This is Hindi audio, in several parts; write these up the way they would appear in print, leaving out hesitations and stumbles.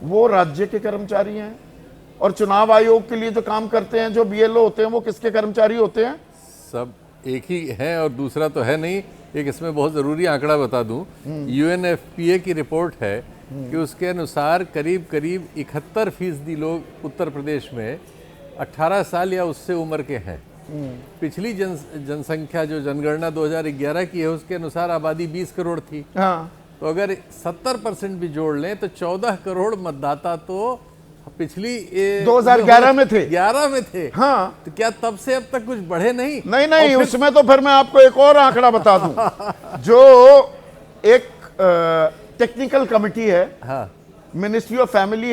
वो राज्य के कर्मचारी हैं, और चुनाव आयोग के लिए जो काम करते हैं, जो बीएलओ होते हैं, वो किसके कर्मचारी होते हैं? सब एक ही है, और दूसरा तो है नहीं। एक इसमें बहुत ज़रूरी आंकड़ा बता दूं, यूएनएफपीए की रिपोर्ट है कि उसके अनुसार करीब करीब 71% लोग उत्तर प्रदेश में 18 साल या उससे उम्र के हैं। पिछली जनसंख्या जो जनगणना 2011 की है उसके अनुसार आबादी 20 करोड़ थी। हाँ, तो अगर 70% भी जोड़ लें तो 14 करोड़ मतदाता तो पिछली 2011 में थे। 11 में थे। हाँ, तो क्या तब से अब तक कुछ बढ़े नहीं? नहीं, उसमें तो फिर मैं आपको एक और आंकड़ा बता दूं। जो एक टेक्निकल कमिटी है, हाँ, ministry of family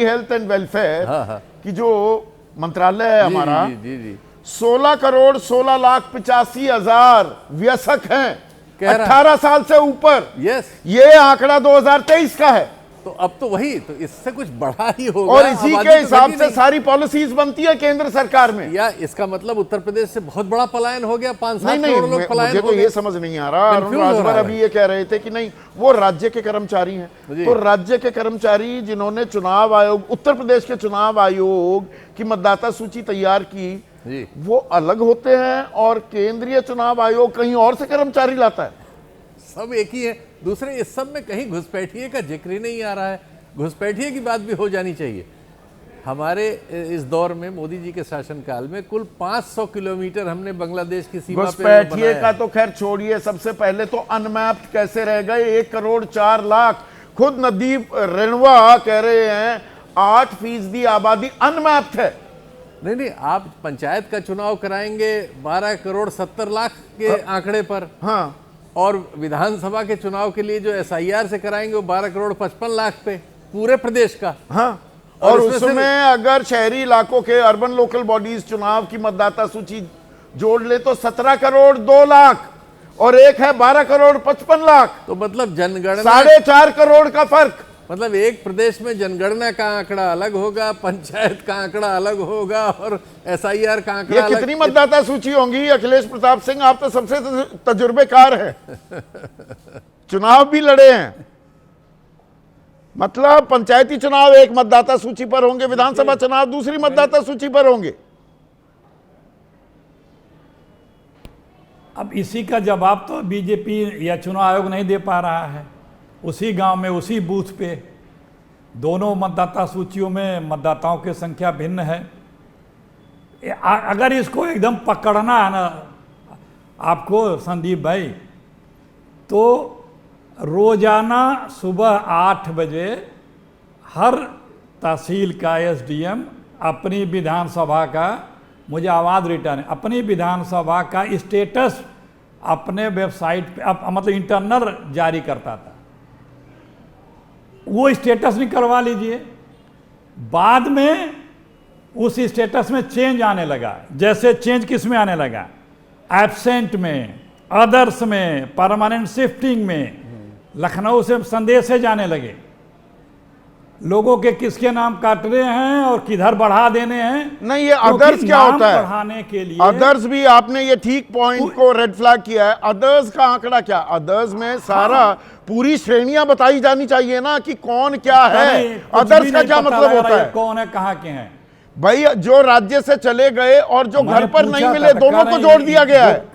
health and welfare की जो मंत्रालय है हमारा, जी 16 करोड़ 16,85,000 वयस्क हैं, कह रहा 18 साल से ऊपर। यस, ये आंकड़ा 2023 का है। तो अब तो वही, तो इससे कुछ बढ़ा ही होगा। और इसी आबादी के तो हिसाब घटी से नहीं। सारी पॉलिसीज बनती है केंद्र सरकार में। या इसका मतलब उत्तर प्रदेश से बहुत बड़ा पलायन हो गया, 5-7 नहीं, करोड़ लोग पलायन मुझे हो तो गए। ये समझ नहीं आ रहा। अरुण राजभर अभी ये कह रहे थे कि नहीं, वो राज्य के कर्मचारी हैं। तो राज्य के कर्मचारी जिन्होंने चुनाव आयोग, उत्तर प्रदेश के चुनाव आयोग की मतदाता सूची तैयार की, वो अलग होते हैं, और केंद्रीय चुनाव आयोग कहीं और से कर्मचारी लाता है। सब एक ही है। दूसरे, इस सब में कहीं घुसपैठिए का जिक्र ही नहीं आ रहा है। घुसपैठिए की बात भी हो जानी चाहिए। हमारे इस दौर में, मोदी जी के शासनकाल में, कुल 500 किलोमीटर हमने बांग्लादेश की सीमा पे घुसपैठिए का तो खैर छोड़िए, सबसे पहले तो अनमैप्ड कैसे रह गए? 1 करोड़ 4 लाख। खुद नदीप रेणवा कह रहे हैं 8% आबादी अनमैप्ड है। नहीं, आप पंचायत का चुनाव कराएंगे 12 करोड़ 70 लाख के आंकड़े पर। हाँ, और विधानसभा के चुनाव के लिए जो एसआईआर से कराएंगे वो 12 करोड़ 55 लाख पे, पूरे प्रदेश का। हाँ, और उसमें अगर शहरी इलाकों के अर्बन लोकल बॉडीज चुनाव की मतदाता सूची जोड़ ले तो 17 करोड़ 2 लाख, और एक है 12 करोड़ 55 लाख। तो मतलब जनगणना 4.5 करोड़ का फर्क। मतलब एक प्रदेश में जनगणना का आंकड़ा अलग होगा, पंचायत का आंकड़ा अलग होगा, और एसआईआर का आंकड़ा अलग। ये कितनी मतदाता सूची होंगी? अखिलेश प्रताप सिंह, आप तो सबसे तजुर्बेकार हैं, चुनाव भी लड़े हैं। मतलब पंचायती चुनाव एक मतदाता सूची पर होंगे, विधानसभा चुनाव दूसरी मतदाता सूची पर होंगे। अब इसी का जवाब तो बीजेपी या चुनाव आयोग नहीं दे पा रहा है। उसी गांव में, उसी बूथ पे, दोनों मतदाता सूचियों में मतदाताओं की संख्या भिन्न है। अगर इसको एकदम पकड़ना है ना आपको संदीप भाई, तो रोजाना सुबह 8 बजे हर तहसील का एसडीएम अपनी विधानसभा का, मुझे आवाज़ रिटर्न है, अपनी विधानसभा का स्टेटस अपने वेबसाइट पे मतलब इंटरनल जारी करता था। वो स्टेटस निकलवा लीजिए। बाद में उस स्टेटस में चेंज आने लगा। जैसे चेंज किस में आने लगा? एब्सेंट में, अदर्स में, परमानेंट शिफ्टिंग में। लखनऊ से संदेश जाने लगे लोगों के किसके नाम काट रहे हैं और किधर बढ़ा देने हैं। नहीं, ये अदर्स क्या होता है? बढ़ाने के लिए अदर्स भी, आपने ये ठीक पॉइंट को रेड फ्लैग किया है। अदर्स का आंकड़ा क्या? अदर्स में सारा पूरी श्रेणियां बताई जानी चाहिए ना कि कौन क्या है। अदर्स का क्या मतलब होता है? कौन है, कहाँ के हैं भाई? जो राज्य से चले गए और जो घर पर नहीं मिले, दोनों को जोड़ दिया गया है।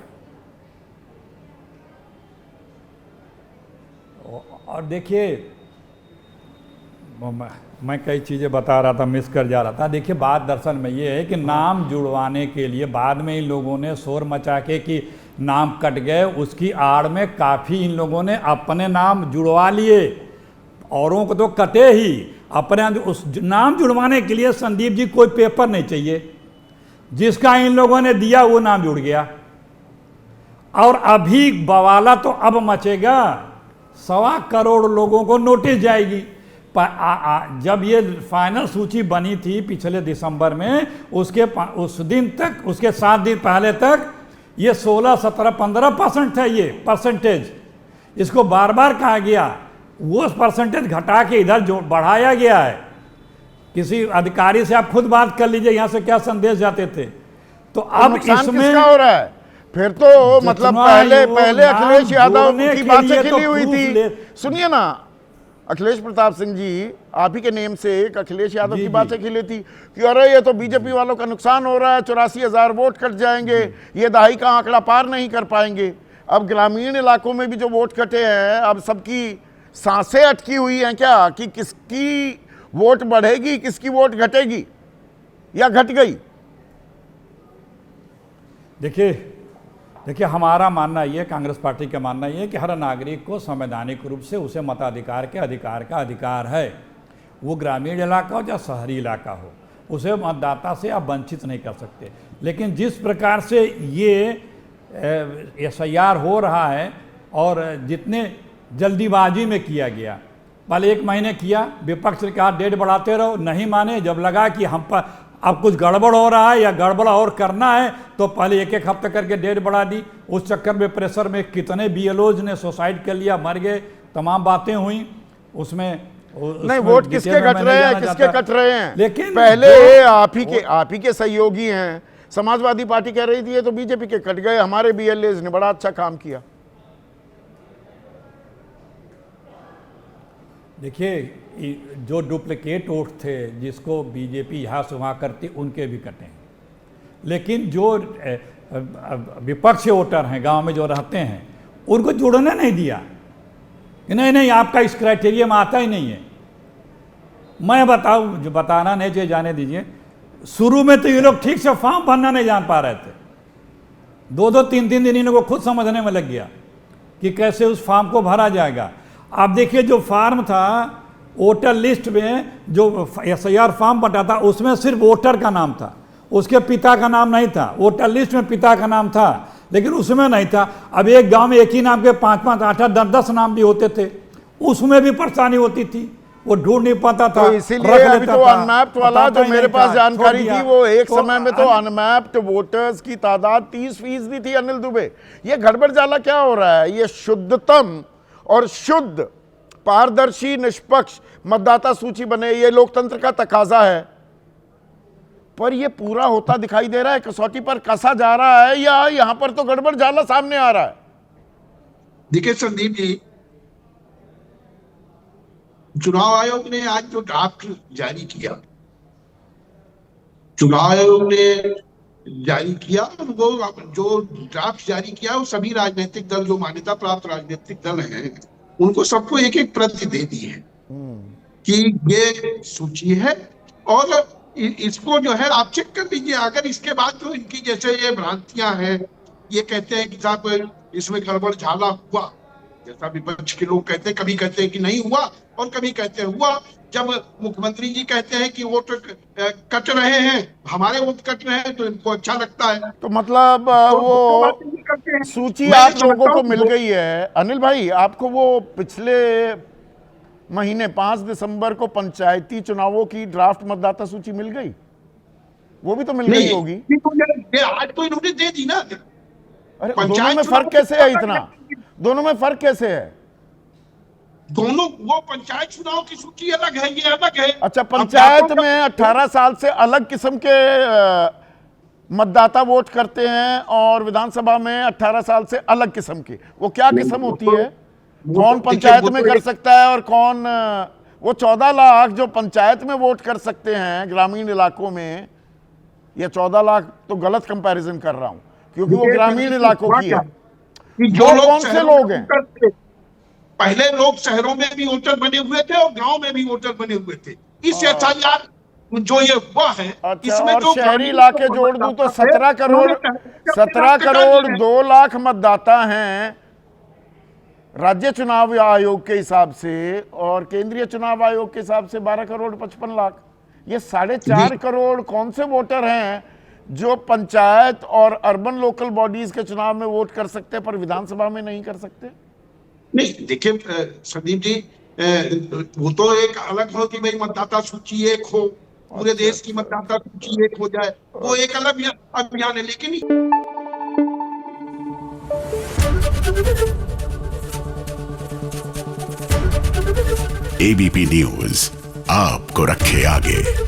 और देखिए, मैं कई चीज़ें बता रहा था, मिस कर जा रहा था। देखिए, बात दरअसल में ये है कि नाम जुड़वाने के लिए बाद में इन लोगों ने शोर मचा के कि नाम कट गए, उसकी आड़ में काफ़ी इन लोगों ने अपने नाम जुड़वा लिए। औरों को तो कटे ही, अपने उस नाम जुड़वाने के लिए संदीप जी कोई पेपर नहीं चाहिए। जिसका इन लोगों ने दिया वो नाम जुड़ गया। और अभी बवाला तो अब मचेगा, 1.25 करोड़ लोगों को नोटिस जाएगी। जब ये फाइनल सूची बनी थी पिछले दिसंबर में, उस दिन तक, उसके 7 दिन पहले तक ये 16, 17, 15% था ये परसेंटेज। इसको बार बार कहा गया, वो परसेंटेज घटा के इधर जो बढ़ाया गया है। किसी अधिकारी से आप खुद बात कर लीजिए यहाँ से क्या संदेश जाते थे। तो अब इसमें किसका हो रहा है फिर? तो मतलब पहले अखिलेश यादव की बात से खिली हुई थी। सुनिए ना, अखिलेश प्रताप सिंह जी, आप ही के नेम से एक अखिलेश यादव की बातें खिली थी कि अरे ये तो बीजेपी वालों का नुकसान हो रहा है, 84,000 वोट कट जाएंगे, ये दहाई का आंकड़ा पार नहीं कर पाएंगे। अब ग्रामीण इलाकों में भी जो वोट कटे हैं, अब सबकी सांसें अटकी हुई हैं क्या कि किसकी वोट बढ़ेगी, किसकी वोट घटेगी या घट गई? देखिए हमारा मानना ये, कांग्रेस पार्टी का मानना ये कि हर नागरिक को संवैधानिक रूप से उसे मताधिकार के अधिकार का अधिकार है। वो ग्रामीण इलाका हो या शहरी इलाका हो, उसे मतदाता से आप वंचित नहीं कर सकते। लेकिन जिस प्रकार से ये SIR हो रहा है और जितने जल्दीबाजी में किया गया, पहले 1 महीने किया, विपक्ष ने कहा डेट बढ़ाते रहो, नहीं माने। जब लगा कि हम पर अब कुछ गड़बड़ हो रहा है या गड़बड़ और करना है तो पहले 1-1 हफ्ते करके डेट बढ़ा दी। उस चक्कर में प्रेशर में कितने BLOs ने सुसाइड कर लिया, मर गए, तमाम बातें हुई। उसमें नहीं, वोट किसके घट रहे हैं, किसके कट रहे हैं? लेकिन पहले आप ही के सहयोगी हैं। समाजवादी पार्टी कह रही थी ये तो बीजेपी के कट गए, हमारे BLAs ने बड़ा अच्छा काम किया। देखिए जो डुप्लीकेट वोट थे, जिसको बीजेपी यहाँ से वहाँ करती, उनके भी कटे हैं। लेकिन जो विपक्षी वोटर हैं, गांव में जो रहते हैं, उनको जुड़ने नहीं दिया कि नहीं आपका इस क्राइटेरिया में आता ही नहीं है। मैं बताऊं, जो बताना नहीं चाहिए जाने दीजिए। शुरू में तो ये लोग ठीक से फॉर्म भरना नहीं जान पा रहे थे। 2-2, 3-3 दिन इनको खुद समझने में लग गया कि कैसे उस फॉर्म को भरा जाएगा। आप देखिए जो फॉर्म था, वोटर लिस्ट में जो SIR फॉर्म बटा था, उसमें सिर्फ वोटर का नाम था, उसके पिता का नाम नहीं था। वोटर लिस्ट में पिता का नाम था लेकिन उसमें नहीं था। अब एक गांव में एक ही नाम के 5-5, 8-8, 10-10 नाम भी होते थे, उसमें भी परेशानी होती थी, वो ढूंढ नहीं पाता था। तो इसीलिए अभी तो अनमैप्ड वाला जो मेरे पास जानकारी थी, वो एक समय में तो अनमैप्ड वोटर्स की तादाद 30% थी। अनिल दुबे, ये गड़बड़ जाला क्या हो रहा है? ये शुद्धतम और शुद्ध, पारदर्शी, निष्पक्ष मतदाता सूची बने, ये लोकतंत्र का तकाजा है। पर ये पूरा होता दिखाई दे रहा है, कसौटी पर कसा जा रहा है, या यहां पर तो गड़बड़ जाला सामने आ रहा है? देखिए संदीप जी, चुनाव आयोग ने आज जो ड्राफ्ट जारी किया, चुनाव आयोग ने जारी किया, वो जो ड्राफ्ट जारी किया वो सभी राजनीतिक दल, जो मान्यता प्राप्त राजनीतिक दल हैं, उनको सबको 1-1 प्रति दे दी है कि ये सूची है और इसको जो है आप चेक कर लीजिए। अगर इसके बाद जो इनकी जैसे ये भ्रांतियां हैं, ये कहते हैं कि साहब इसमें गड़बड़ झाला हुआ, जैसा विपक्ष के लोग कहते हैं, कभी कहते हैं कि नहीं हुआ और कभी कहते हैं हुआ। जब मुख्यमंत्री जी कहते हैं कि वोट कट रहे हैं, हमारे वोट कट रहे हैं, तो इनको अच्छा लगता है। तो मतलब वो सूची आप लोगों को मिल गई है। अनिल भाई, आपको वो पिछले महीने 5 दिसंबर को पंचायती चुनावों की ड्राफ्ट मतदाता सूची मिल गई? वो भी तो मिल गई होगी। आज तो इन्होंने दे दी ना। अरे दोनों में फर्क कैसे है इतना? दोनों में फर्क कैसे है? दोनों, वो पंचायत चुनाव की सूची अलग है, ये अलग है। अच्छा, पंचायत में 18 साल से अलग किस्म के मतदाता वोट करते हैं और विधानसभा में 18 साल से अलग किस्म की। वो क्या किस्म होती है? कौन पंचायत में कर सकता है और कौन? वो 14 लाख जो पंचायत में वोट कर सकते हैं ग्रामीण इलाकों में, या 14 लाख तो गलत कंपैरिजन कर रहा हूं क्योंकि वो ग्रामीण इलाकों की है। जो लोग कौन से लोग हैं? पहले लोग शहरों में भी वोटर बने हुए थे और गांव में भी वोटर बने हुए थे। इस SIR जो ये हुआ है, अच्छा, इसमें और जो शहरी इलाके जोड़ दूं तो 17 करोड़ 2 लाख मतदाता हैं राज्य चुनाव आयोग के हिसाब से, और केंद्रीय चुनाव आयोग के हिसाब से 12 करोड़ 55 लाख। ये 4.5 करोड़ कौन से वोटर हैं जो पंचायत और अर्बन लोकल बॉडीज के चुनाव में वोट कर सकते हैं पर विधानसभा में नहीं कर सकते? नहीं, देखिए संदीप जी, वो तो एक अलग हो कि भाई मतदाता सूची एक हो, पूरे देश की मतदाता सूची एक हो जाए, वो एक अलग अभियान है। लेकिन ABP न्यूज आपको रखे आगे।